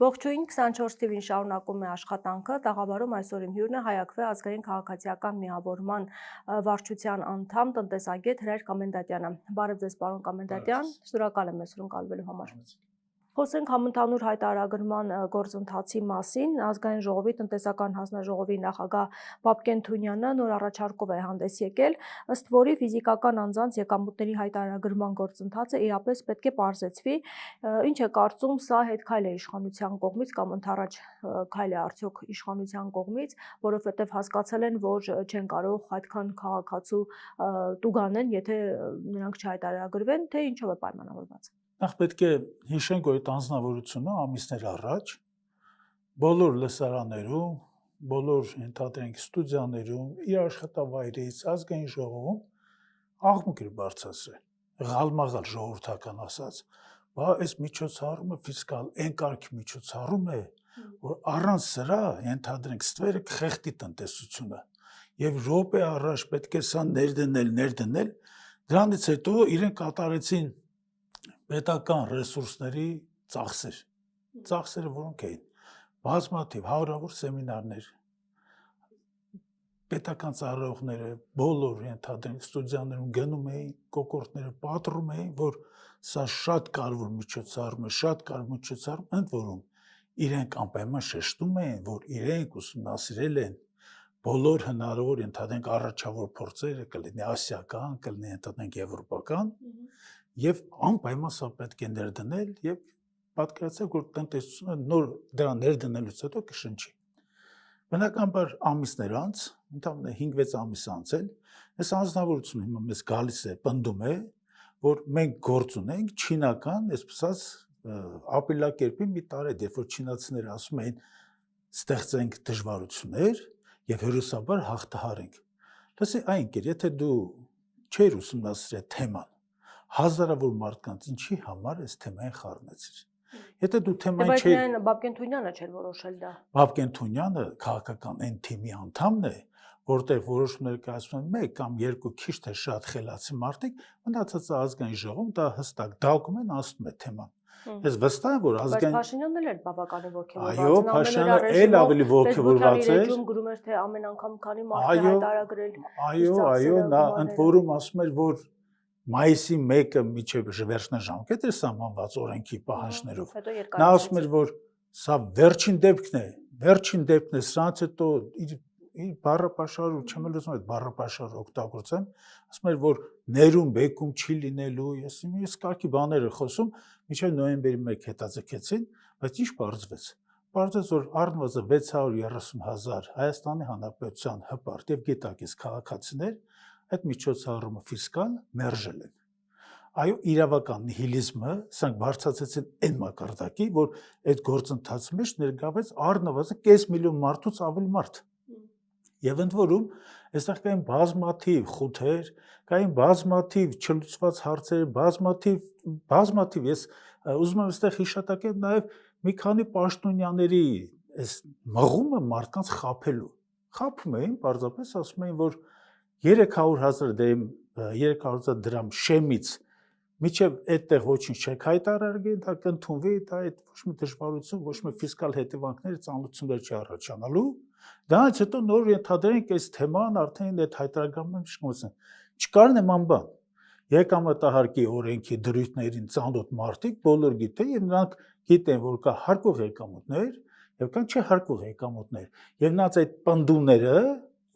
Ողջույն 24 TV-ին շարունակում է աշխատանքը, տաղավարում այսօր իմ հյուրն է Հայակվե ազգային քաղաքացիական միավորման վարչության անդամ տնտեսագետ Հրայր Կամենդատյանը։ Բարև ձեզ, պարոն Կամենդատյան, շնորհակալ եմ մեզ հյուրընկալվելու համար։ Խոսենք համընդհանուր հայտարարման գործընթացի մասին։ Ազգային ժողովի տնտեսական հանձնաժողովի նախագահ Բաբկեն Թունյանը նոր առաջարկով է հանդես եկել, ըստ որի ֆիզիկական անձանց եկամուտների հայտարարման գործընթացը իրապես պետք է պարզեցվի։ Ինչ է կարծում, սա հետքայլ է իշխանության կողմից կամ ընդառաջ քայլ է արդյոք իշխանության կողմից, որովհետև հասկացել են, որ չեն կարող այդքան քաղաքացու տուգանեն, եթե նրանք չհայտարարագրվեն, թե ինչով է պայմանավորված։ Նախ պետք է հիշենք, որ այդ անձնավորությունը ամիսներ առաջ բոլոր լսարաններում, բոլոր ենթադրենք ստուդիաներում, իր աշխատավայրից ազգային ժողովում աղմուկ էր բարձրացրել, ղալմաղալ ժողովրդական ասած, բա այս միջոցառումը ֆիսկալ այն կարգի միջոցառում է, որ առանց սրա ենթադրենք ստվերը կխեղդի տնտեսությունը եւ րոպե առաջ պետք է սա ներդնել, դրանից հետո իրենք կատարեցին պետական ռեսուրսների ծախսերը որոնք էին, բազմաթիվ հարյուրավոր սեմինարներ, պետական ծառայողները բոլոր ենթադրենք ստուդիաներում գնում էին, կոկորդները պատռում էին, որ սա շատ կարևոր միջոցառում, ընդ որում իրենք անպայման շեշտում էին, որ իրենք ուսումնասիրել են բոլոր հնարավոր ենթադրենք առաջավոր փորձերը, կլինի ասիական, կլինի ենթադրենք եվրոպական, եւ անպայման սա պետք է ներդնել եւ պատկերացրեք, որ տնտեսությունը նոր դրա ներդնելուց հետո կշնչի։ Բնականաբար ամիսներ անց, ընդամենը 5-6 ամիս անց էլ, այս անձնավորությունը հիմա մեզ գալիս է, պնդում է, որ մենք գործ ունենք չինական, այսպես ապրիլակերպի մի տարեդ, երբ որ չինացիները ասում էին ստեղծենք դժվարություններ եւ հերոսաբար հաղթահարենք։ Լսի, այն կեր, եթե դու չէր ուսումնասիրել թեման, հազարավոր մարդկանց ինչի համար այս թեմային խառնեցիր։ Եթե դու թեմային չէր… Բայց Բաբկեն Թունյանը չէր որոշել դա։ Բաբկեն Թունյանը քաղաքական այն թիմի անդամն է, որտեղ որոշումներ կայացնում են 1 կամ 2 քիչ թե շատ խելացի մարդիկ, մնացածը ազգային ժողովում դա հստակ դակումեն ասում է թեման։ Ես վստահ եմ, որ ազգային… Բայց Փաշինյանն էլ էր բավականին ոգևորված։ Այո, Փաշինյանը էլ ավելի ոգևորված էր։ Facebook-ում գրում էր, թե ամեն անգամ քանի մարդ է հայտարարագրել։ Այո, նա ընդ որում ասում էր, որ մայիսի 1-ը միջև վերջնաժամկետ էր սահմանված օրենքի պահանջներով։ Նա ասում էր, որ սա վերջին դեպքն է, սրանց հետո իր բառապաշարը, չեմ ուզում այդ բառապաշարը օգտագործեմ, ասում էր, որ ներում բեկում չի լինելու, ես կարգի բաներ եմ խոսում, մինչև նոյեմբերի 1 հետաձգեցին, բայց ինչ պարզվեց։ Պարզվեց, որ առնվազն 630,000 Հայաստանի Հանրապետության հպարտ եւ գիտակից քաղաքացիներ այդ միջոցառումը ֆիսկալ մերժել են։ Այո, իրավական նիհիլիզմը սրանք բարձրացեցին այն մակարդակի, որ այդ գործընթացի մեջ ներգրավեց առնվազն 500,000 մարդուց ավելի մարդ։ Եվ ընդ որում, այստեղ կային բազմաթիվ խութեր, կային բազմաթիվ չլուծված հարցեր, բազմաթիվ, ես ուզում եմ այստեղ հիշատակել նաև մի քանի պաշտոնյաների այս մղումը մարդկանց խաբում էին, պարզապես ասում էին, որ 300,000 դրամ շեմից միջև այդտեղ ոչինչ չեք հայտարարել, դա կընդունվի, դա այդ ոչ մի դժվարություն, ոչ մի ֆիսկալ հետևանքներ, ծանրություններ չի առաջանալու։ Դրանից հետո նոր ենթադրենք այս թեման արդեն այդ հայտարարման շնորհիվ չկար նման բան։ Եկամտահարկի օրենքի դրույթներին ծանոթ մարդիկ բոլոր գիտեն եւ նրանք գիտեն, որ կա հարկող եկամուտներ եւ կան չհարկող եկամուտներ։ Եվ նրանց այդ պնդումները,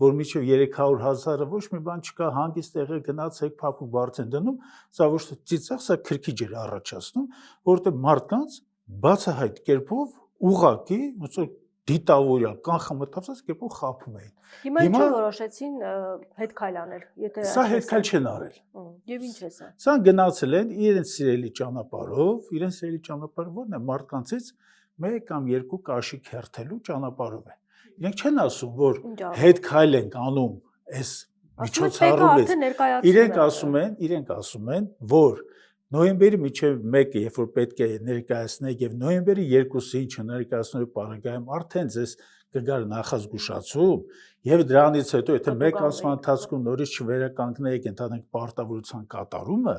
որ միջև 300,000-ը ոչ մի բան չկա, հանգիստ տեղը գնացեք, փափուկ բարձ են դնում, սա ոչ թե ծիծաղ, սա քրքիջ էր առաջացնում, որովհետեւ մարդկանց բացահայտ կերպով ուղղակի ոնց որ դիտավորյալ կանխամտածած կերպով խաբում էին։ Հիմա որոշեցին հետքայլ անել, եթե սա հետքայլ չեն արել։ Եվ ինչ է սա։ Սա գնացել են իրենց սիրելի ճանապարհով, որն է մարդկանցից 1 կամ 2 կաշիկ հերթելու ճանապարհով է։ Իրենք չեն ասում, որ հետքայլ ենք անում այս միջոցառումից։ Իրենք ասում են, որ նոյեմբերի միջև 1-ը, երբ որ պետք է ներկայացնեք եւ նոյեմբերի 2-ը ինչը ներկայացնելու պարագայում արդեն ձեզ կգար նախազգուշացում եւ դրանից հետո եթե մեկ ամսվա ընթացքում նորից չվերականգնեիք ընդհանուր պարտավորության կատարումը,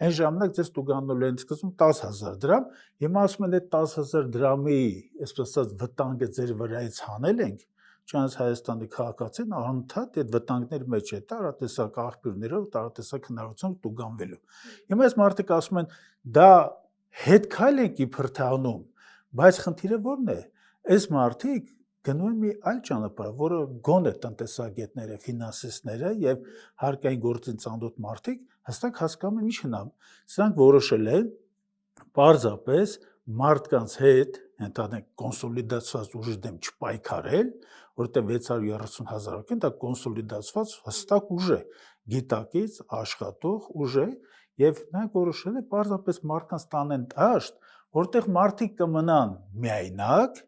այն ժամանակ ձեզ տուգաննելու են սկզբում 10000 դրամ, հիմա ասում են այդ 10000 դրամի, այսպես ասած, վտանգը ձեր վրայից հանել ենք, չնայած Հայաստանի քաղաքացին անընդհատ այդ վտանգների մեջ է տարատեսակ աղբյուրներով, տարատեսակ հնարավորությամբ տուգանվելու։ Հիմա այս մարդիկ ասում են, դա հետ քայլ ենք իբր թե անում, բայց խնդիրը ո՞րն է։ Այս մարդիկ գնում են մի այլ ճանապարհ, որը գոնե տնտեսագետները, ֆինանսիստները եւ հարկային գործին ծանոթ մարդիկ հստակ հասկանում են ինչ են անում։ Սրանք որոշել են պարզապես մարդկանց հետ ընդհանրեն կոնսոլիդացված ուժի դեմ չպայքարել, որտեղ 630,000 հոգին դա կոնսոլիդացված հստակ ուժ է, գիտակից աշխատող ուժ է եւ նրանք որոշել են պարզապես մարդկանց տանեն դաշտ, որտեղ մարդիկ կմնան միայնակ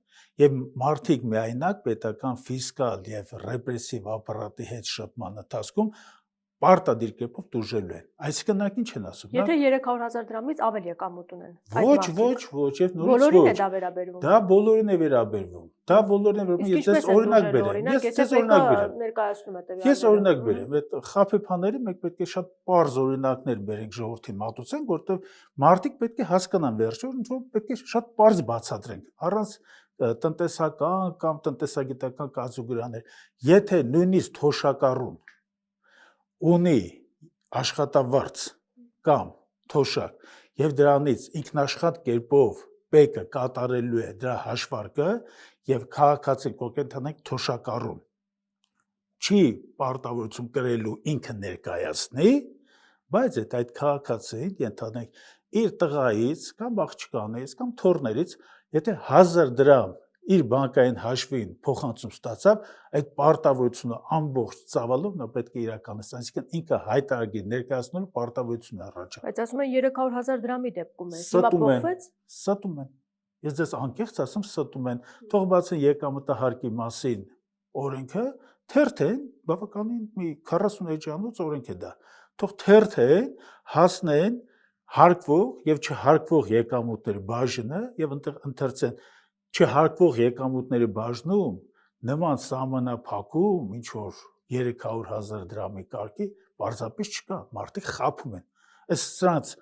եւ մարդիկ միայնակ պետական ֆիսկալ եւ ռեպրեսիվ ապարատի հետ շփման ընթացքում պարտադիր կերպով դժվարել են։ Այսինքն նրանք ինչ են ասում։ Եթե 300,000 դրամից ավել եկամուտ ունեն։ Ոչ, եւ նորից բոլորին է դա վերաբերվում։ Դա բոլորին է վերաբերվում։ Դա բոլորին է վերաբերվում։ Ես ձեզ օրինակ բերեմ։ Ես օրինակ բերեմ։ Ներկայացնում եք տվյալները։ Ես օրինակ բերեմ։ Այդ խափեփաների մենք պետք է շատ པարզ օրինակներ բերենք ժողովրդի մատուցենք, որտեղ մարդիկ պետք է հասկանան վերջում, որ պետք է շատ པարզ բացատրենք, առանց տնտեսական կամ տնտեսագիտական կազուգրաններ։ Եթե նույնիսկ թոշակառուն ունի աշխատավարձ կամ թոշակ եւ դրանից ինքնաշխատ կերպով պեկը կատարելու է դրա հաշվարկը եւ քաղաքացին կոկենտանենք թոշակառուն չի պարտավորություն կրելու ինքը ներկայացնի, բայց այդ քաղաքացին ենթադրենք իր տղայից կամ աղջկանից կամ թոռներից եթե 1000 դրամ իր բանկային հաշվին փոխանցում ստացավ, այդ պարտավորությունը ամբողջ ծավալով նա պետք է իրականացնի, այսինքն ինքը հայտարարի ներկայացնելու պարտավորություն առաջ։ Բայց ասում են 300,000 դրամի դեպքում է։ Հիմա փոխվեց։ Ստում են։ Ես ձեզ անկեղծ ասում, ստում են։ Թող բացեն եկամտահարկի մասին օրենքը, թերթեն, բավականին մի 40 էջանոց օրենք է դա։ Թող թերթեն, հասնեն հարկվող եւ չհարկվող եկամուտների բաժինը եւ այնտեղ ընթերցեն չհարկվող եկամուտների բաժնում նման սահմանափակում ինչ որ 300,000 դրամի կարգի պարզապես չկա, մարդիկ խափում են։ Այս սրանց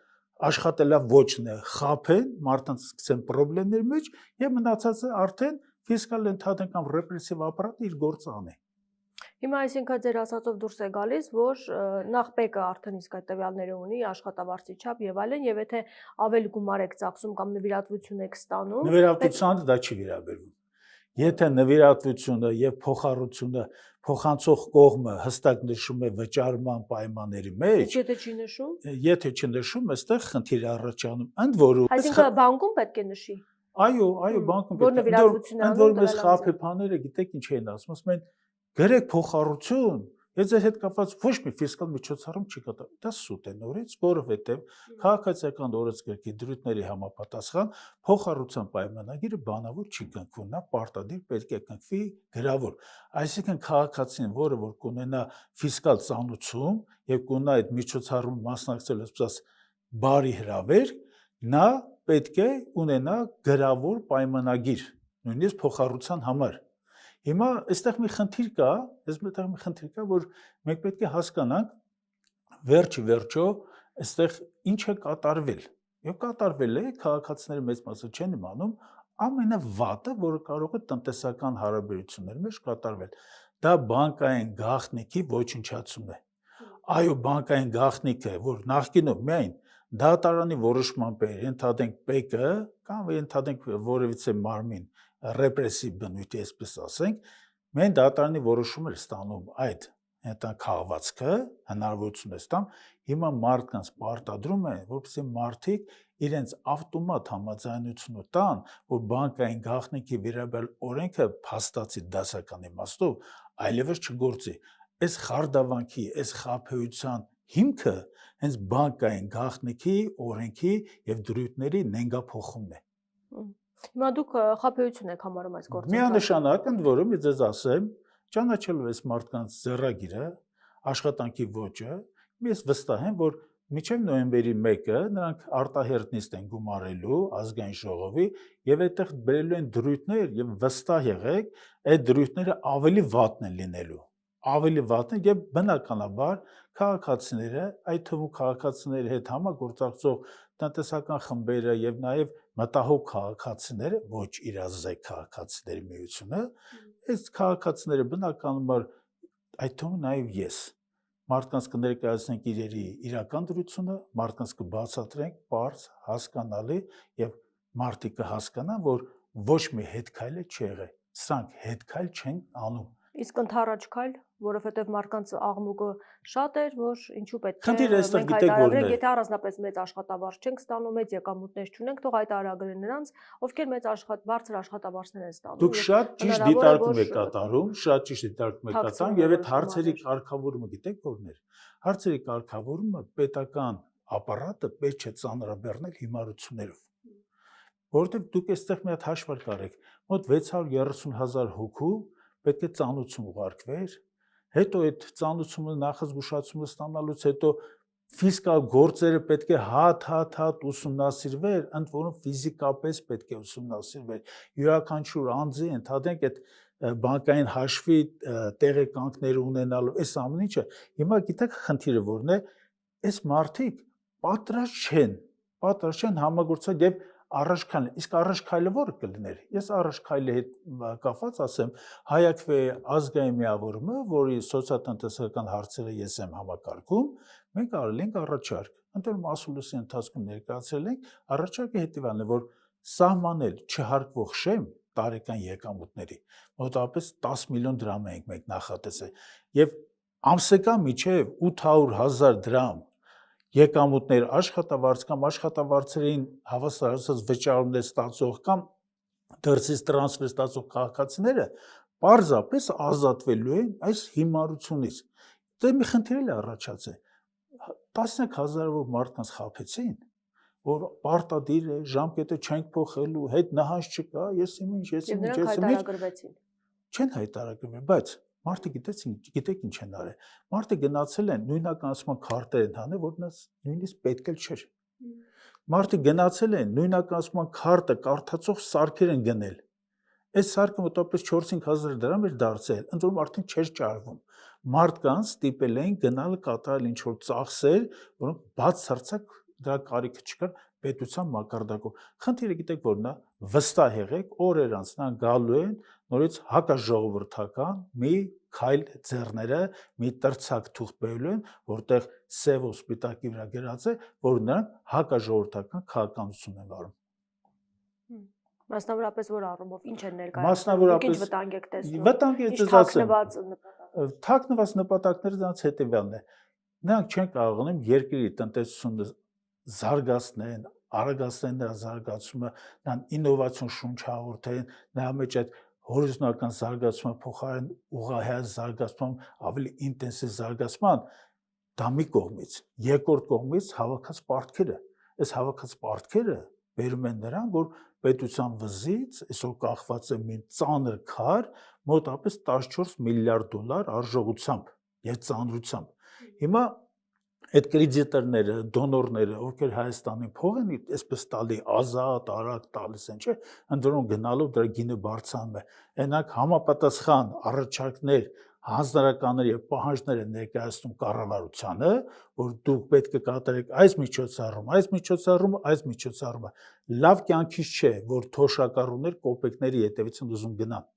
աշխատելա ոչն է, խափեն, մարդկանց սկսեն խնդիրների մեջ եւ մնացածը արդեն ֆիսկալ ընդհանրական կամ ռեպրեսիվ ապարատը իր գործը անի։ Հիմա այսինքն ձեր ասածով դուրս է գալիս, որ նախ ՊԵԿ-ը արդեն իսկ այդ տվյալները ունի, աշխատավարձի չափ եւ այլն, եւ եթե ավել գումար եք ծախսում կամ նվիրատվություն եք ստանում, նվիրատվությանը դա չի վերաբերվում։ Եթե նվիրատվությունը եւ փոխառությունը փոխանցող կողմը հստակ նշում է վճարման պայմանների մեջ, եթե չնշում, այստեղ խնդիր առաջանում, ընդ որում այսինքն բանկում պետք է նշի։ Այո, բանկում պետք է։ Ընդ որում այս խափեփաները գիտեք ինչ են ասում են գրեք փոխառություն, ես ձեր հետ կապված ոչ մի ֆիսկալ միջոցառում չի կատարվում։ Դա սուտ է նորից, որովհետև քաղաքացիական օրենսգրքի դրույթների համապատասխան փոխառության պայմանագիրը բանավոր չի կնքվում, նա պարտադիր պետք է կնքվի գրավոր։ Այսինքն քաղաքացին, որը որ կունենա ֆիսկալ ծանուցում եւ կունենա այդ միջոցառում մասնակցել, ասած բարի հրավեր, նա պետք է ունենա գրավոր պայմանագիր, նույնիսկ փոխառության համար։ Հիմա այստեղ մի խնդիր կա, որ մենք պետք է հասկանանք վերջո այստեղ ինչ է կատարվել։ Եվ կատարվել է, քաղաքացիները մեծ մասը չեն իմանում, ամենավատը, որը կարող է տնտեսական հարաբերությունների մեջ կատարվել։ Դա բանկային գաղտնիքի ոչնչացումն է։ Այո, բանկային գաղտնիքը, որ նախկինում միայն դատարանի որոշմամբ է ենթադրենք ՊԵԿ-ը կամ ենթադրենք որևիցե մարմին ռեպրեսիվ բնույթի, այսպես ասենք, մենք դատարանի որոշում էր ստանում այդ քաղվածքը, հնարավորություն է ստանում, հիմա մարդկանց պարտադրում է, որպեսզի մարդիկ իրենց ավտոմատ համաձայնությունը տան, որ բանկային գաղտնիքի վերաբերյալ օրենքը փաստացի դասական իմաստով այլևս չգործի։ Այս խարդավանքի, այս խաբեության հիմքը հենց բանկային գաղտնիքի օրենքի եւ դրույթների նենգափոխումն է։ Հիմա դուք խաբեություն եք համարում այս գործը։ Միանշանակ, ընդ որում ես ձեզ ասեմ, ճանաչելով այս մարդկանց ձեռագիրը, աշխատանքի ոճը, ես վստահ եմ, որ Մինչև նոյեմբերի 1-ը նրանք արտահերտ նիստ են գումարելու ազգային ժողովի եւ այդտեղ բերելու են դրույթներ եւ վստահ եղեք, այդ դրույթները ավելի վատն են լինելու։ Ավելի վատն եւ բնականաբար քաղաքացիները, այդ թվում քաղաքացիների հետ համագործակցող տնտեսական խմբերը եւ նաեւ մտահոգ քաղաքացիները, ոչ իրազեկ քաղաքացիների միությունը, այս քաղաքացիները բնականաբար այդ թվում նաեւ ես մարդկանց կներկայացնենք իրերի իրական դրությունը, մարդկանց կբացատրենք բարձ, հասկանալի եւ մարդիկ կհասկանան, որ ոչ մի հետքայլ չի եղել։ Սրանք հետքայլ չեն անում։ Իսկ ընդառաջ քայլ, որովհետև մարդկանց աղմուկը շատ էր, որ ինչու պետք է Խնդիրը այստեղ մենք գիտեք որն է։ եթե առանձնապես մեծ աշխատավարձ չենք ստանում, մեծ եկամուտներ չունենք, թող հայտարարեն նրանց, ովքեր մեծ բարձր աշխատավարձներ են ստանում։ Դուք շատ ճիշտ դիտարկում եք կատարում, շատ ճիշտ դիտարկում եք կատարում եւ այդ հարցերի կարգավորումը գիտեք որն է։ Հարցերի կարգավորումը պետական ապարատը պետք է ծանրաբեռնել հիմարություններով։ Որովհետեւ դուք այստեղ մի հատ հաշվարկ արեք, մոտ 630,000 հոգու պետք է ծանուցում ուղարկվեր, հետո այդ ծանուցումը նախազգուշացումը ստանալուց հետո ֆիսկալ գործերը պետք է հատ ուսումնասիրվեր, ընդ որում ֆիզիկապես պետք է ուսումնասիրվեր, յուրաքանչյուր անձի ընդհանրենք այդ բանկային հաշվի տեղեկանքները ունենալու, այս ամեն ինչը, հիմա գիտեք խնդիրը որն է, այս մարդիկ պատրաստ չեն համագործակցել եւ առաջ քայլել, իսկ առաջ քայլը որը կլիներ։ Ես առաջ քայլի հետ կապված ասեմ, հայակվե ազգային միավորումը, որի սոցիալ-տնտեսական հարցերը ես եմ համակարգում, մենք արել ենք առաջարկ։ Ընտրում ասուլիսի ընթացքում ներկայացրել ենք, առաջարկը հետևյալն է, որ սահմանել չհարկվող շեմ տարեկան եկամուտների, մոտավորապես 10 միլիոն դրամ ենք մենք նախատեսել, եւ ամսական միջև 800,000 դրամ եկամուտներ աշխատավարձ կամ աշխատավարձերին հավասարացած վճարումներ ստացող կամ դրսից տրանսֆեր ստացող քաղաքացիները պարզապես ազատվելու են այս հիմարությունից։ Դե մի խնդիր էլ առաջացել։ 10,000-ավոր մարդկանց խաբեցին, որ պարտադիր է, ժամկետը չենք փոխելու, հետ նահանջ չկա, ես հայտարարագրվեցին։ Չեն հայտարարագրվել, բայց մարդը գիտեք ինչ են արել։ Մարդը գնացել են նույնականացման քարտեր են հանել, որ նույնիսկ պետք էլ չէր։ Մարդը գնացել են նույնականացման քարտը կարդացող սարքեր են գնել։ Այս սարքը մոտավորապես 4-5,000 դրամ էր դարձել, ընդ որում արդեն չէր ճարվում։ Մարդկանց ստիպել էին գնալ կատարել ինչ-որ ծախսեր, որոնք բացարձակ դրա կարիքը չկար պետության մակարդակով։ Խնդիրը գիտեք որն է, վստահ եղեք, օրեր անց նրանք գալու են նորից հակաժողովրդական մի քայլ ձեռները, մի տրցակ թուղթ բերելու են, որտեղ սև ու սպիտակի վրա գրած է, որ նրանք հակաժողովրդական քաղաքականություն են վարում։ Մասնավորապես որ առումով ինչ են ներկայացնում, ինչ վտանգ եք տեսնում։ Վտանգ է ձեզ ասեմ։ Թաքնված նպատակները դրանց հետևյալն է։ Նրանք չեն կարողանում երկրի տնտեսությունը զարգացնեն, արագացնեն նրա զարգացումը, նրան ինովացիոն շունչ հաղորդեն, նրա մեջ այդ հորիզոնական զարգացումը փոխարեն ուղղահայաց զարգացման, ավելի ինտենսիվ զարգացման, դա մի կողմից, երկրորդ կողմից հավաքած պարտքերը։ Այս հավաքած պարտքերը բերում են նրան, որ պետության վզից այսօր կախված է մի ծանր քար, մոտավորապես 14 միլիարդ դոլար արժողությամբ եւ ծանրությամբ։ Հիմա այդ կրեդիտորները, դոնորները, ովքեր Հայաստանին փող են այսպես տալի ազատ, արագ տալիս են, չէ՞, ընդ որում գնալով դրա գինը բարձրանում է։ Այնակ համապատասխան առաջարկներ, հանձնարարականներ եւ պահանջներ են ներկայացնում կառավարությանը, որ դուք պետք է կատարեք այս միջոցառումը, լավ կյանքից չէ, որ թոշակառուներ կոպեկների հետևից են ուզում գնան։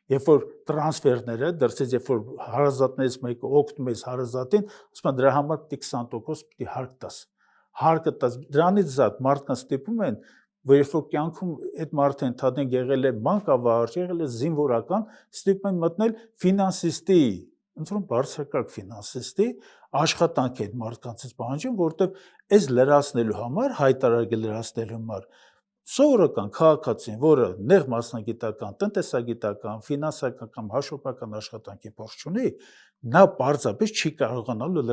Երբ որ տրանսֆերները դրսից երբ որ հարազատներից մեկը օգնում է հարազատին, ասում են դրա համար պիտի 20% պիտի հարկ տաս։ Հարկը տաս, դրանից զատ մարդկանց ստիպում են, որ երբ որ կյանքում այդ մարդը ընդհանրեն եղել է մանկավարժ, եղել է զինվորական, ստիպում են մտնել ֆինանսիստի, ոնց որ բարձրակարգ ֆինանսիստի աշխատանք այդ մարդկանցից պահանջում, որովհետև այս լրացնելու համար, հայտարարը լրացնելու համար սովորական քաղաքացին, որը նեղ մասնագիտական, տնտեսագիտական, ֆինանսական կամ հաշվապահական աշխատանքի փորձ ունի, նա պարզապես չի կարողանալու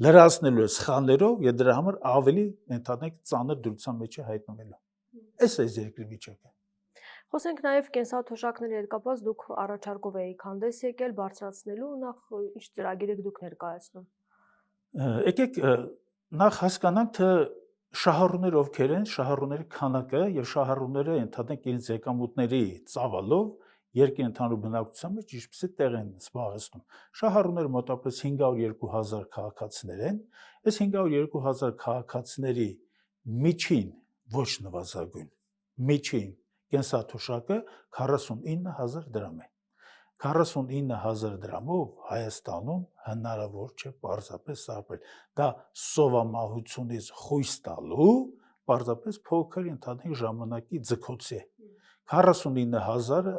լրացնելու սխալներով եւ դրա համար ավելի ընդհանրենք ծանր դրության մեջ է հայտնվելու։ Այս է երկրի վիճակը։ Խոսենք նաև կենսաթոշակների հետ կապված դուք առաջարկով եք հանդես եկել բարձրացնելու, նախ ինչ ծրագիր եք դուք ներկայացնում։ Եկեք նախ հասկանանք թե շահառուները ովքեր են, շահառուների քանակը եւ շահառուները ընդհանրենք իրենց եկամուտների ծավալով երկրի ընդհանուր բնակչության մեջ ինչպեսի տեղ են զբաղեցնում։ Շահառուները մոտավորապես 502,000 քաղաքացիներ են։ Այս 502,000 քաղաքացիների միջին ոչ նվազագույն միջին կենսաթոշակը 49,000 դրամ է։ 49,000 դրամով Հայաստանում հնարավոր չէ պարզապես սարբել։ Դա սովամահությունից խույս տալու պարզապես փոքր ընդհանուր ժամանակի ձգոցի է։ 49,000-ը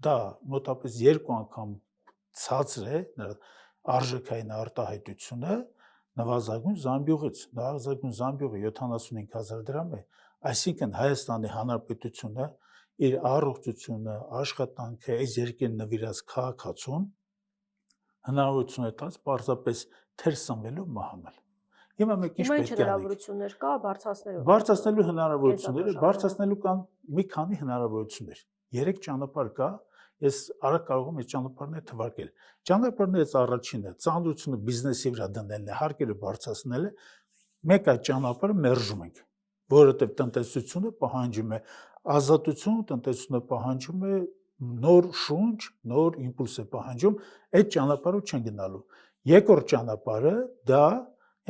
դա մոտավորապես 2 անգամ ցածր է արժեքային արտահայտությունը նվազագույն Զամբյուղից։ Նվազագույն Զամբյուղը 75,000 դրամ է, այսինքն Հայաստանի Հանրապետությունը իր առողջությունը, աշխատանքը, այս երկրին նվիրած քաղաքացուն հնարավորություն է տալիս պարզապես թեր սնվելով մահանալ։ Հիմա մենք ինչ պետք է հնարավորություններ կա բարձրացնելու հնարավորությունները, բարձրացնելու կան մի քանի հնարավորություններ։ 3 ճանապարհ կա, ես արագ կարող եմ այս ճանապարհները թվարկել։ Ճանապարհներից առաջինը ծանրությունը բիզնեսի վրա դնելն է, հարկերը բարձրացնելը։ Մեկ այդ ճանապարհը մերժում ենք, որովհետև տնտեսությունը պահանջում է ազատություն, տնտեսությունը պահանջում է նոր շունչ, նոր իմպուլս է պահանջում, այդ ճանապարհով չեն գնալու։ Երկրորդ ճանապարհը դա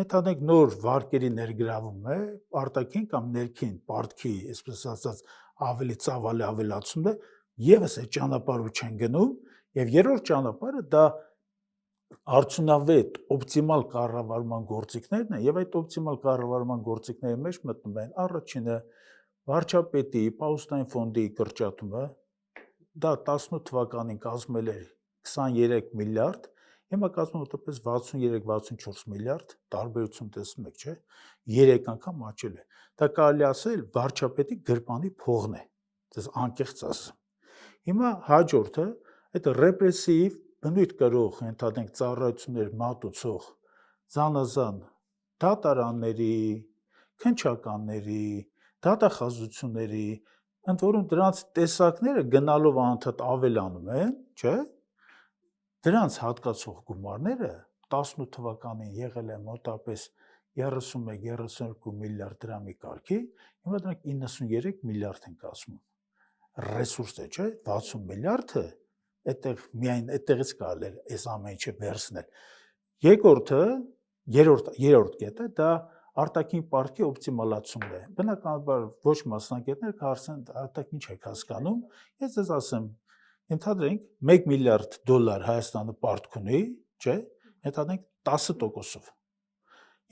ընդհանրենք նոր վարկերի ներգրավում է, արտաքին կամ ներքին պարտքի, այսպես ասած, ավելի ծավալի ավելացումն է, եւս այդ ճանապարհով չեն գնում, եւ երրորդ ճանապարհը դա արդյունավետ օպտիմալ կառավարման գործիքներն են, եւ այդ օպտիմալ կառավարման գործիքների մեջ մտնում են առաջինը վարչապետի Պաուստային ֆոնդի կրճատումը, դա 18 թվականին կազմել էր 23 միլիարդ, հիմա կազմում մոտավորապես 63-64 միլիարդ, տարբերություն տեսնում եք, չէ՞, 3 անգամ աճել է։ Դա կարելի ասել վարչապետի գրպանի փողն է, դες անկեղծ ասեմ։ Հիմա հաջորդը այդ ռեպրեսիվ բնույթ կրող ընդհանրենք ծառայություններ մատուցող զանազան դատարանների, քննչականների, դատախազությունների, ընդ որում դրանց տեսակները գնալով անընդհատ ավելանում են, չէ՞։ Դրանց հատկացող գումարները 18 թվականին եղել է մոտավորապես 31-32 միլիարդ դրամի կարգի, հիմա դրանք 93 միլիարդ են կազմում։ Ռեսուրս է, չէ՞, 60 միլիարդը այդտեղ միայն այդտեղից կարելի է այս ամեն ինչը վերցնել։ Երկրորդը, երրորդ կետը դա արտաքին պարտքի օպտիմալացումն է։ Բնականաբար ոչ մասնագետներ կհարցնեն արտաքին չեք հասկանում, ես ձեզ ասեմ, ընդհանրենք 1 միլիարդ դոլար Հայաստանը պարտք ունի, չէ՞, ընդհանրենք 10%-ով։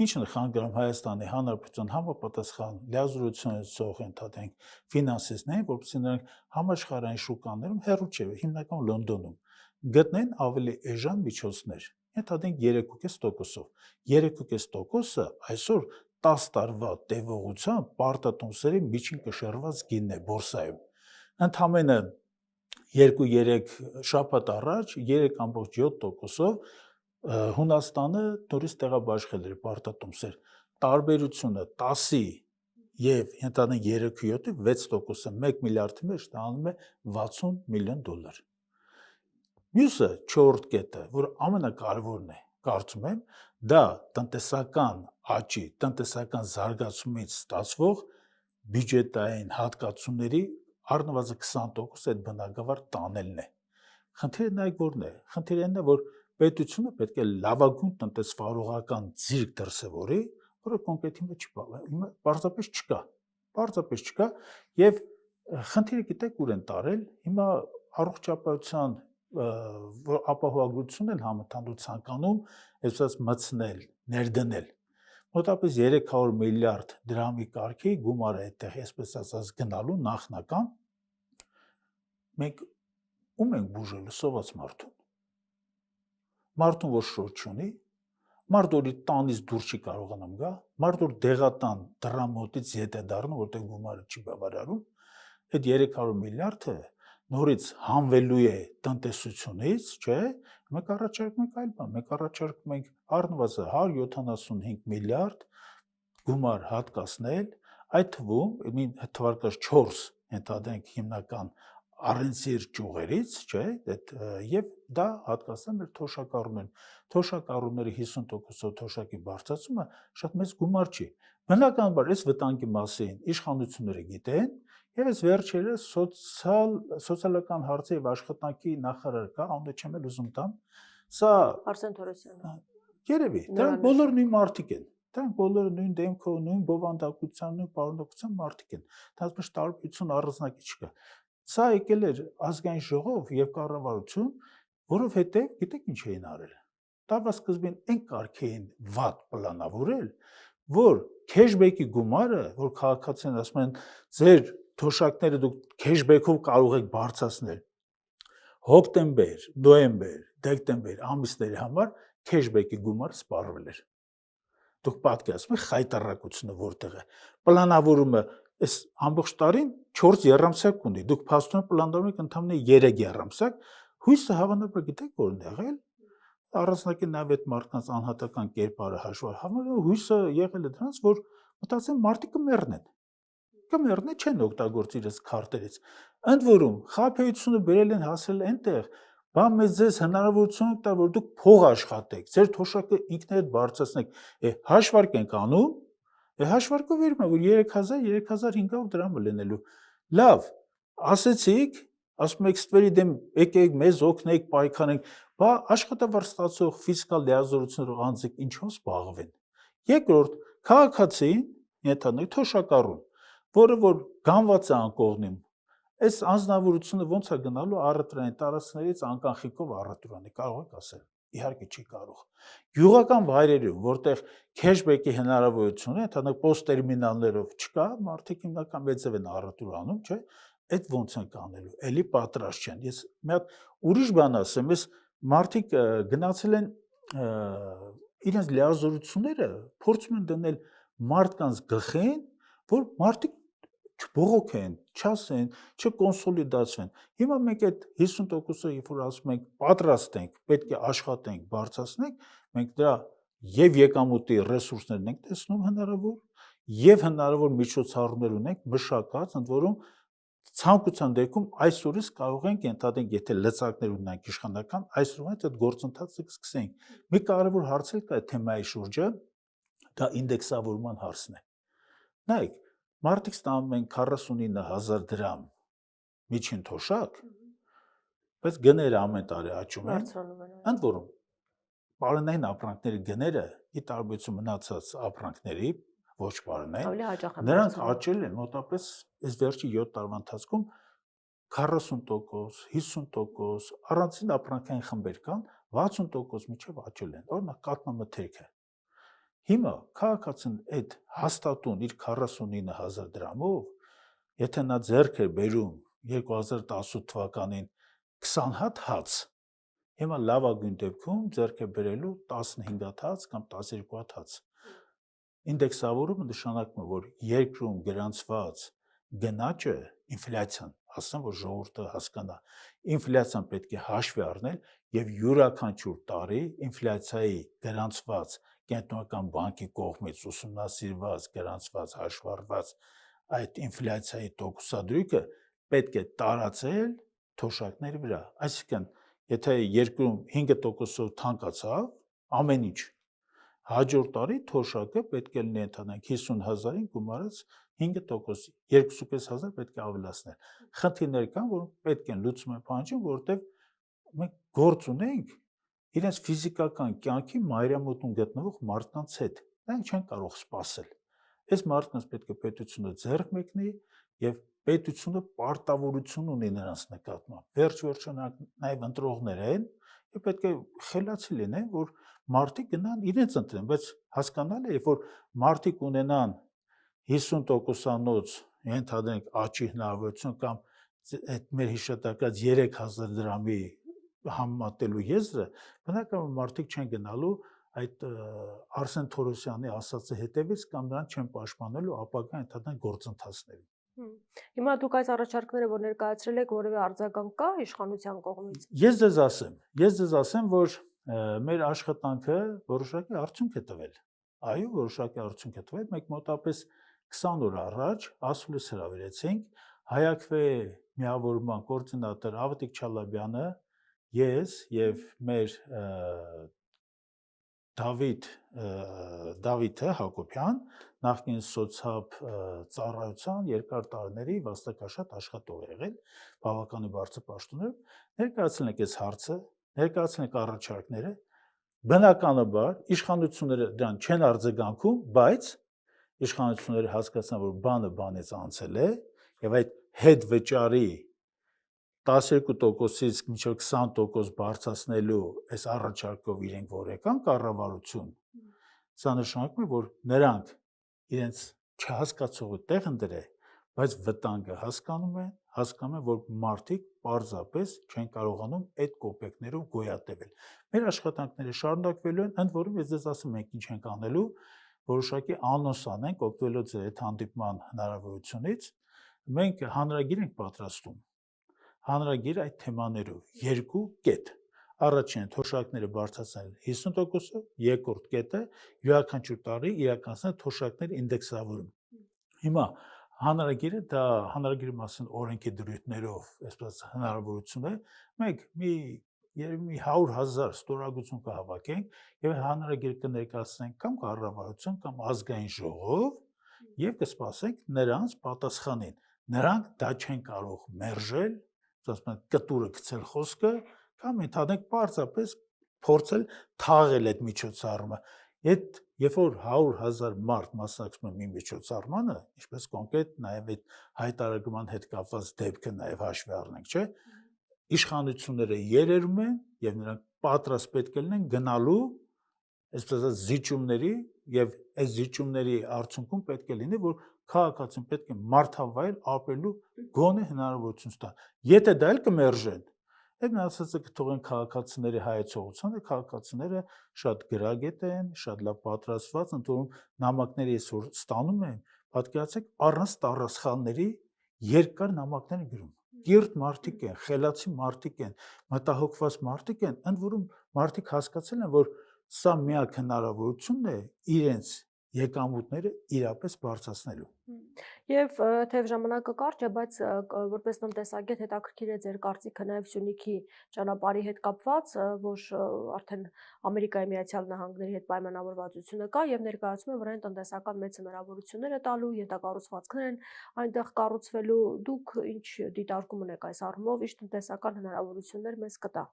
Ինչն է խանգարում Հայաստանի Հանրապետության համապատասխան լիազորությունեցող ընդհանրենք ֆինանսիստներին, որպեսզի նրանք համաշխարհային շուկաներում հեռու չէ, հիմնականում Լոնդոնում գտնեն ավելի էժան միջոցներ, ընդհանրենք 3.5%-ով։ 3.5%-ը այսօր 10 տարվա տևողությամբ պարտատոմսերի միջին կշռված գինն է բորսայում։ Ընդամենը 2-3 շաբաթ առաջ 3.7%-ով Հունաստանը նորից տեղաբաշխել էր պարտատոմսեր։ Տարբերությունը 10-ի եւ ընդհանրեն 3-7-ի 6%-ը 1 միլիարդի մեջ ստանում է 60 միլիոն դոլար։ Մյուսը չորրորդ կետը, որ ամենակարևորն է, կարծում եմ, դա տնտեսական աճի, տնտեսական զարգացումից ստացվող բյուջետային հատկացումների առնվազն 20% այդ բնագավառ տանելն է։ Խնդիրը նայեք որն է։ Խնդիրը այն է, որ պետությունը պետք է լավագույն տնտեսվարողական ձիրք դրսևորի, որը կոնկրետ հիմա պարզապես չկա։ Պարզապես չկա եւ խնդիրը գիտեք ուր են տարել։ Հիմա առողջապահության ապահովագրությունն են համընդհանուր ցանկանում այսպես մտցնել, ներդնել։ Մոտավորապես 300 միլիարդ դրամի կարգի գումար է այդտեղ, այսպես ասած, գնալու նախնական։ Մենք ում ենք բուժելու սոված մարդուն։ Մարդուն, որ շոտ չունի, մարդ որի տանից դուրս չի կարողանում գա, մարդ որ դեղատան դրամոտից ետ է դառնում, որտեղ գումարը չի բավարարում, այդ 300 միլիարդը նորից հանվելու է տնտեսությունից, չէ՞, մենք առաջարկում ենք այլ բան, մենք առաջարկում ենք առնվազն 175 միլիարդ գումար հատկացնել, այդ թվում թվարկած 4 ընդհանրենք հիմնական առենցիր ճյուղերից, չէ, եւ դա հատկացնում էր թոշակառուներին։ Թոշակառուների 50% թոշակի բարձրացումը շատ մեծ գումար չի։ Բնականաբար այս վտանգի մասին իշխանությունները գիտեն, եւ այս վերջերս սոցիալական հարցերի եւ աշխատանքի նախարար կա, անունը չեմ էլ ուզում տամ, սա Արսեն Թորոսյանը։ Երևի, դրանք բոլորը նույն մարդիկ են։ Դրանք բոլորը նույն դեմքով, նույն բովանդակության, նույն պարունակության մարդիկ են։ Դա ոչ տարբերություն առանձնակի չկա։ Սա եկել էր ազգային ժողով եւ կառավարություն, որովհետեւ գիտեք ինչ էին արել։ Տարվա սկզբին այն կարգ էին վատ պլանավորել, որ քեշբեքի գումարը, որ քաղաքացիներն ասում են, ձեր թոշակները դուք քեշբեքով կարող եք բարձրացնել։ Հոկտեմբեր, նոյեմբեր, դեկտեմբեր ամիսների համար քեշբեքի գումարը սպառվել էր։ Դուք պատկերացնում եք խայտարակությունը որտեղ է։ Պլանավորումը այս ամբողջ տարին 4 երամսյակ ունի։ Դուք փաստորեն պլանավորում եք ընդամենը 3 երամսյակ։ Հույսը հավանաբար գիտեք որն է եղել։ Առանձնակի նաև այդ մարդկանց անհատական կերպարը հաշվառ համար հույսը եղել է դրանց, որ մտածեն մարդիկ կմեռնեն։ Կմեռնեն, չեն օգտագործի իրենց քարտերից։ Ընդ որում խաբեությունը բերել են հասել այնտեղ, բա մեզ ձեզ հնարավորություն տա, որ դուք փող աշխատեք, ձեր թոշակը ինքներդ բարձրացնեք։ Հաշվարկ ենք անում, հաշվարկը վերում է, որ 3000-3500 դրամ լինելու։ Լավ, ասեցիք, ասում եք ստվերի դեմ եկեք մեզ օգնեք, պայքարենք, բա աշխատավարձ ստացող ֆիսկալ լիազորություններով անձիկ ինչով զբաղվեն։ Երկրորդ, քաղաքացին, ենթադրենք թոշակառուն, որը որ գանված է անկողնում, այս անձնավորությունը ոնց է գնալու առևտրային տարածքներից անկանխիկով առևտրանի, կարող եք ասել, իհարկե չի կարող։ Գյուղական վայրերում, որտեղ քեշբեքի հնարավորություն է, ենթադրենք պոստտերմինալներով չկա, մարդիկ հիմնական մեծև են առևտուր անում, չէ՞, այդ ոնց են կանելու, էլի պատրաստ չեն։ Ես մի հատ ուրիշ բան ասեմ, ես մարդիկ գնացել են իրենց լիազորությունները փորձում են դնել մարդկանց գլխին, որ մարդիկ չբողոքեն, չասեն, չկոնսոլիդացվեն։ Հիմա մենք այդ 50%-ը, երբ որ ասում ենք պատրաստ ենք, պետք է աշխատենք, բարձրացնենք, մենք դրա եւ եկամուտի ռեսուրսներն ենք տեսնում հնարավոր, եւ հնարավոր միջոցառումներ ունենք մշակած, ընդ որում ցանկության դեպքում այսօրից կարող ենք ենթադրենք, եթե լծակներ ունենք իշխանական, այսօրից այդ գործընթացը կսկսենք։ Մի կարևոր հարց էլ կա այդ թեմայի շուրջը, դա ինդեքսավորման հարցն է։ Նայեք, մարդիկ ստանում են 49000 դրամ միջին թոշակ, բայց գները ամեն տարի աճում են, ընդ որում պարոնային ապրանքների գները ի տարբերություն մնացած ապրանքների ոչ պարոնային, նրանք աճել են մոտապես այս վերջի 7 տարվա ընթացքում 40%, 50%, առանձին ապրանքային խմբեր կան 60% միջև աճել են, օրինակ կաթնամթերքը։ Հիմա քաղաքացին այդ հաստատուն իր 49000 դրամով, եթե նա ձեռք է բերում 2018 թվականին 20 հատ հաց, հիմա լավագույն դեպքում ձեռք է բերելու 15 հատ հաց կամ 12 հատ հաց։ Ինդեքսավորումը նշանակում է, որ երկրում գրանցված գնաճը, ինֆլյացիան, ասեմ, որ ժողովուրդը հասկանա, ինֆլյացիան պետք է հաշվի առնել եւ յուրաքանչյուր տարի ինֆլյացիայի գրանցված կենտրոնական բանկի կողմից ուսումնասիրված, գրանցված, հաշվառված այդ ինֆլյացիայի տոկոսադրույքը պետք է տարածել թոշակների վրա։ Այսինքն, եթե երկրում 5%-ով թանկացավ ամեն ինչ, հաջորդ տարի թոշակը պետք է լինի ընդհանրապես 50000-ին գումարած 5%, 2500 պետք է ավելացնել։ Խնդիրներ կան, որ պետք են լուծում պահանջում, որովհետև մենք գործ ունենք իրենց ֆիզիկական կյանքի մայրամուտում գտնվող մարդկանց հետ։ Նրանք չեն կարող սпасել։ Այս մարդկանց պետք է պետությունը ձեռք մեկնի եւ պետությունը պարտավորություն ունի նրանց նկատմամբ։ Վերջ-վերջը նաեւ ընտրողներ են եւ պետք է խելացի լինեն, որ մարդիկ գնան իրենց ընտրեն, բայց հասկանալի է, երբ որ մարդիկ ունենան 50%-անոց ենթադրենք աճի հնարավորություն կամ այդ մեր հիշատակած 3000 դրամի համեմատելու եզրը, բնականաբար մարդիկ չեն գնալու այդ Արսեն Թորոսյանի ասածը հետևից կամ նրան չեն պաշտպանելու ապագա ընդհանրեն գործընթացներին։ Հիմա դուք այս առաջարկները, որ ներկայացրել եք, որևէ արձագանք կա իշխանության կողմից։ Ես ձեզ ասեմ, որ մեր աշխատանքը որոշակի արդյունք է տվել։ Այո, որոշակի արդյունք է տվել։ Մենք մոտապես 20 օր առաջ ասուլիս հրավիրեցինք Հայաքվե միավորման կոորդինատոր Ավետիք Չալաբյանը, ես եւ մեր Դավիթը Հակոբյան, նախկին սոցիալ ծառայության երկար տարիների վաստակաշատ աշխատող եղել, բավականին բարձր պաշտոններով, ներկայացնել ենք այս հարցը, ներկայացնել ենք առաջարկները, բնականաբար իշխանությունները դրան չեն արձագանքում, բայց իշխանությունները հասկացան, որ բանը բանից անցել է, եւ այդ հետ վճարի 12%-ից մինչև 20% բարձրացնելու այս առաջարկով իրենք որ եկան կառավարություն, սա նշանակում է, որ նրանք իրենց չհասկացողը տեղ են դրել, բայց վտանգը հասկանում են, որ մարդիկ պարզապես չեն կարողանում այդ կոպեկներով գոյատևել։ Մեր աշխատանքները շարունակվելու են, ընդ որում ես ձեզ ասում ենք ինչ ենք անելու, որոշակի անոնս անենք օգտվելով ձեր այդ հանդիպման հնարավորությունից, մենք հանրագիր ենք պատրաստում։ Հանրագիր այդ թեմաներով երկու կետ։ Առաջին թոշակները բարձրացնել 50%, երկրորդ կետը յուրաքանչյուր տարի իրականացնել թոշակների ինդեքսավորում։ Հիմա հանրագիրը դա հանրագիրի մասին օրենքի դրույթներով, այսպես հնարավորություն է, մենք երևի 100,000 ստորագրություն կհավաքենք եւ հանրագիր կներկայացնենք կամ կառավարություն կամ ազգային ժողով եւ կսպասենք նրանց պատասխանին։ Նրանք դա չեն կարող մերժել, ասում են կտուրը գցել խոսքը կամ ընդհանրենք պարզապես փորձել թաղել այդ միջոցառումը։ Այդ երբ որ 100,000 մարդ մասնակցում է մի միջոցառմանը, ինչպես կոնկրետ նաև այդ հայտարարման հետ կապված դեպքը նաև հաշվի առնենք, չէ՞, իշխանությունները երերում են եւ նրանք պատրաստ պետք է լինեն գնալու այսպես ասած զիջումների եւ այս զիջումների արդյունքում պետք է լինի, որ քաղաքացին պետք է մարդավայր ապրելու գոնե հնարավորություն ստա։ Եթե դա էլ կմերժեն, այդ ասածը կթողեն քաղաքացիների հայեցողությանը, քաղաքացիները շատ գրագետ են, շատ լավ պատրաստված, ընդհանուր նամակները այսօր ստանում են, պատկերացեք առանց տառասխալների երկար նամակներ են գրում։ Կիրթ մարդիկ են, խելացի մարդիկ են, մտահոգված մարդիկ են, ընդ որում մարդիկ հասկացել են, որ սա միակ հնարավորությունն է իրենց եկամուտները իրապես բարձրացնելու։ Եվ թեև ժամանակը կարճ է, բայց որպես տնտեսագետ հետաքրքիր է ձեր կարծիքը նաև Սյունիքի ճանապարհի հետ կապված, որ արդեն Ամերիկայի Միացյալ Նահանգների հետ պայմանավորվածությունը կա եւ ներկայացում է վրան տնտեսական մեծ հնարավորություններ է տալու, ենթակառուցվածքներ են այնտեղ կառուցվելու։ Դուք ինչ դիտարկում ունեք այս առումով, ինչ տնտեսական հնարավորություններ մեզ կտա։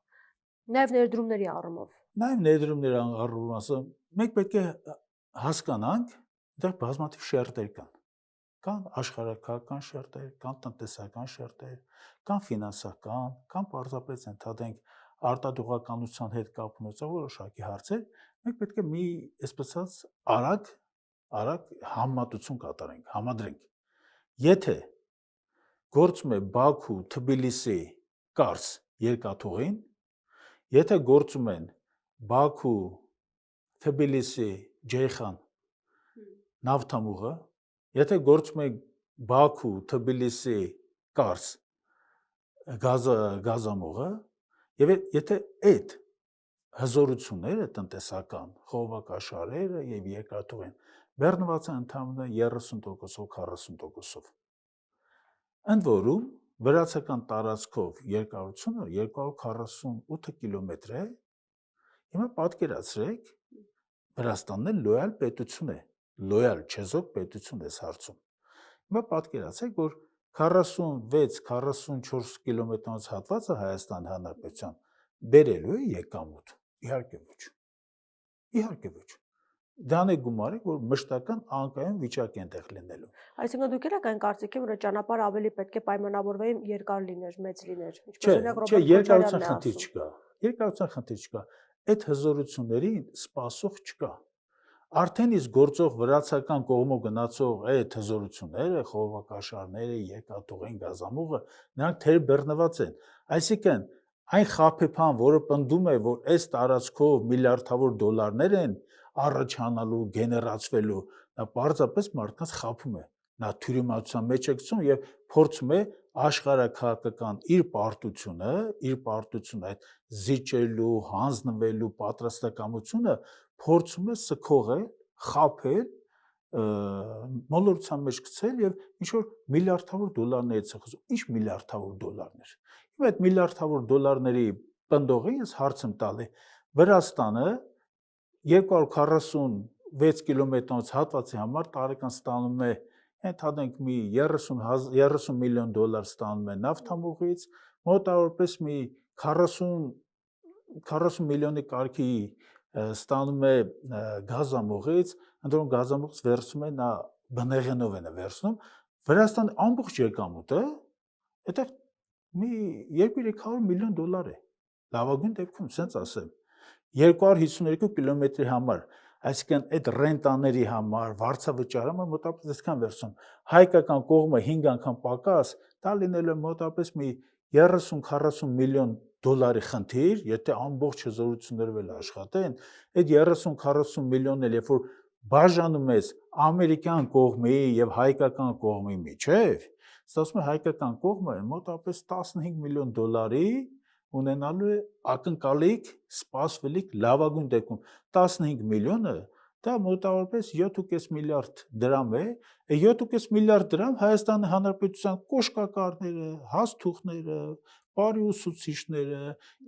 Նաև ներդրումների առումով։ Նաև ներդրումների առումով ասեմ, մենք պետք է հասկանանք, դեռ բազմաթիվ շերտեր կան։ Կան աշխարհակական շերտեր, կան տնտեսական շերտեր, կան ֆինանսական, կան պարզապես ընդհանրենք արտադրողականության հետ կապ ունեցող որոշակի հարցեր, մենք պետք է մի այսպես արագ համեմատություն կատարենք, համադրենք։ Եթե գործում է Բաքու, Թբիլիսի, Կարս երկաթուղին, եթե գործում են Բաքու, Թբիլիսի, Ջեյխան նավթամուղը, եթե գործում է Բաքու, Թբիլիսի, Կարս գազամուղը, եւ եթե այդ հզորությունները տնտեսական խողովակաշարերը եւ երկաթուղին բեռնված են ընդհանրապես 30%-ով 40%-ով։ Ընդ որում վրացական տարածքով երկարությունը 248 կիլոմետր է։ Հիմա պատկերացրեք, Վրաստանն էլ լոյալ պետություն է, լոյալ չեզոք պետություն է հարցում։ Հիմա պատկերացեք, որ 46-44 կիլոմետրանոց հատվածը Հայաստան Հանրապետության բերելու է եկամուտ։ Իհարկե ոչ։ Իհարկե ոչ։ Դան է գումարեք, որ մշտական անկայուն վիճակ են տեղ լինելու։ Այսինքն դուք եք այն կարծիքի, որ ճանապարհը ավելի պետք է պայմանավորվի երկար լիներ, մեծ լիներ, Չէ, երկարության խնդիր չկա։ Երկարության խնդիր չկա։ Այդ հզորություններին սպասող չկա։ Արդեն իսկ գործող վրացական կողմով գնացող այդ հզորությունները, խողովակաշարները, երկաթուղին, գազամուղը, նրանք թեր բեռնված են։ Այսինքն այն խաբեբան, որը պնդում է, որ այս տարածքով միլիարդավոր դոլարներ են առաջանալու, գեներացվելու, նա պարզապես մարդկանց խաբում է։ Նա թյուրիմացության մեջ է գցում եւ փորձում է աշխարհակահաղական իր պարտությունը այդ զիջելու, հանձնվելու պատրաստակամությունը փորձում է սքողել, խաբել մոլորության մեջ գցել եւ ինչ որ միլիարդավոր դոլարներից է խոսում։ Ինչ միլիարդավոր դոլարներ։ Իմ այդ միլիարդավոր դոլարների պնդողի ես հարց եմ տալի Վրաստանը 246 կիլոմետրանոց հատվածի համար տարեկան ստանում է ընդհանրենք մի 30 միլիոն դոլար ստանում է նավթամուղից, մոտավորապես մի 40 միլիոնի կարգի ստանում է գազամուղից, ընդհանուր գազամուղից վերցնում է նա բնեղենով է վերցնում, Վրաստանի ամբողջ եկամուտը այդտեղ մի 200-300 միլիոն դոլար է։ Լավագույն դեպքում, ասենց ասեմ, 252 կիլոմետրի համար, այսինքն այդ ռենտաների համար, վարձավճարի համար մոտավորապես այսքան վերցում։ Հայկական կողմը 5 անգամ պակաս, դա լինելու է մոտավորապես մի 30-40 միլիոն դոլարի խնդիր, եթե ամբողջ հզորություններով էլ աշխատեն, այդ 30-40 միլիոնն էլ երբ որ բաժանում ես ամերիկյան կողմի եւ հայկական կողմի միջեւ, ասում է հայկական կողմը մոտավորապես 15 միլիոն դոլարի ունենալու է ակնկալիք, սպասվելիք լավագույն դեպքում 15 միլիոնը դա մոտավորապես 7.5 միլիարդ դրամ է, 7.5 միլիարդ դրամ Հայաստանի Հանրապետության կոշկակարները, հաստուղները, բարի ուսուցիչները,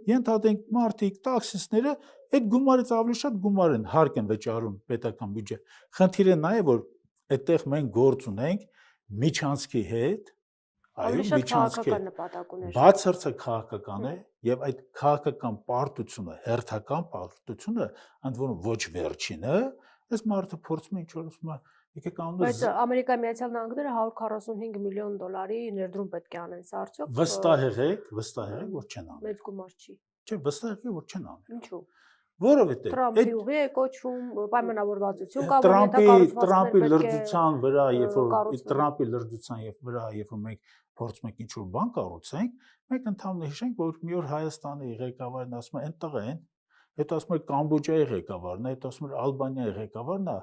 ենթադրենք մարդիկ, տաքսիստները այդ գումարից ավելի շատ գումար են հարկ են վճարում պետական բյուջե։ Խնդիրը նա է, որ այդտեղ մենք գործ ունենք միջանցքի հետ, այո, միջանցքի բացարձակ քաղաքական է եւ այդ քաղաքական պարտությունը, հերթական պարտությունը, ընդ որում ոչ վերջինը, այս մարդը փորձում է ինչ-որ ասում է, եկեք անունը Բայց Ամերիկայի Միացյալ Նահանգները 145 միլիոն դոլարի ներդրում պետք է անեն, սա արդյոք վստահ եք, որ չեն անում։ Մեծ գումար չի։ Չէ, վստահ եք, որ չեն անում։ Ինչու՞։ Որովհետեւ Տրամպի ուղի է կոչվում, պայմանավորվածություն կա, Տրամպի լրջության վրա, երբ որ Տրամպի լրջության վրա, երբ որ մենք փորձում ենք ինչ-որ բան կառուցենք, մենք ընդհանուր հիշենք, որ մի օր Հայաստանի ղեկավարն ասում է, «Էնտեղ են», հետո ասում է Կամբոջայի ղեկավարն է, հետո ասում է Ալբանիայի ղեկավարն է,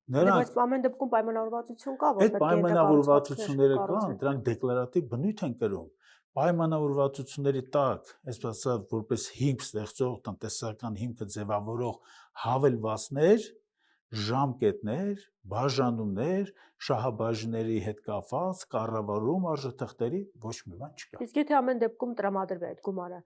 Բայց ամեն դեպքում պայմանավորվածություն կա, որ պետք է պայմանավորվածությունները կան, դրանք դեկլարատիվ բնույթ են կրում։ Պայմանավորվածությունների տակ, այսպես ասած, որպես հիմք ստեղծող տնտեսական հիմքը ձևավորող հավելվածներ, ժամկետներ, բաժանումներ, շահաբաժինների հետ կապված, կառավարում արժեթղթերի ոչ մի բան չկա։ Իսկ եթե ամեն դեպքում տրամադրվի այդ գումարը,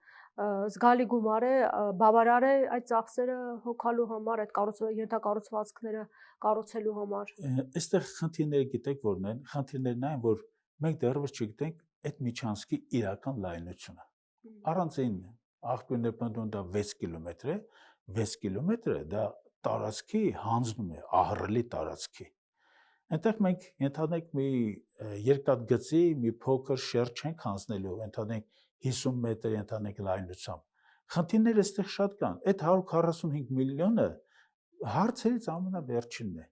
զգալի գումար է, բավարար է այդ ծախսերը հոգալու համար, այդ ենթակառուցվածքները կառուցելու համար։ Այստեղ խնդիրները գիտեք որն են, խնդիրներն այն, որ մենք դեռևս չգիտենք այդ միջանցքի իրական լայնությունը։ Առանցին աղբյուրներ պնդում դա 6 կիլոմետր է, 6 կիլոմետրը դա տարածքի հանձնում է, ահռելի տարածքի։ Այնտեղ մենք ենթադրենք մի երկաթգծի մի փոքր շերտ չենք հանձնելու, ենթադրենք 50 մետր ենթադրենք լայնությամբ։ Խնդիրները այստեղ շատ կան։ Այդ 145 միլիոնը հարցերից ամենավերջինն է։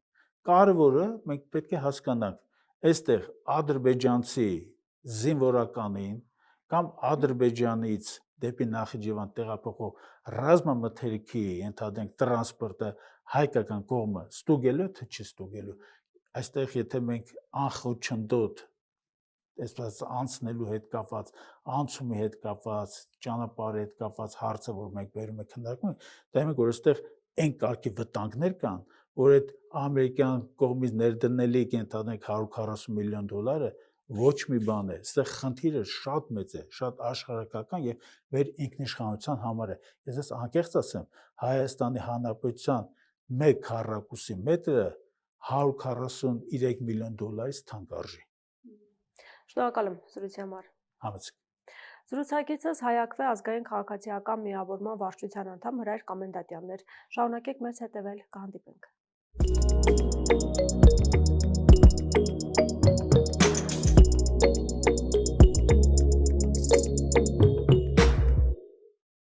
Կարևորը մենք պետք է հասկանանք, այստեղ ադրբեջանցի զինվորականին կամ Ադրբեջանից դեպի Նախիջևան տեղափոխող ռազմամթերքի ենթադրենք տրանսպորտը հայկական կողմը ստուգելու թե չի ստուգելու։ Այստեղ եթե մենք անխոչնդոտ այսպես անցնելու հետ կապված, անցումի հետ կապված, ճանապարհի հետ կապված հարցը, որ մենք բերում ենք քննարկում, դա մենք որ այստեղ այն կարգի վտանգներ կան, որ այդ ամերիկյան կողմից ներդնելիք ենթադրենք 140 միլիոն դոլարը ոչ մի բան է, այստեղ խնդիրը շատ մեծ է, շատ աշխարհակական եւ մեր ինքնիշխանության համար է։ Ես ես անկեղծ ասեմ, Հայաստանի Հանրապետության 1 քառակուսի մետրը 143 միլիոն դոլարից թանկ արժի։ Շնորհակալ եմ զրույցի համար։ Համեցեք։ Զրուցակիցս Հայաքվե ազգային քաղաքացիական միավորման վարչության անդամ Հրայր Կամենդատյանն էր։ Շարունակեք մեզ հետևել, կհանդիպենք։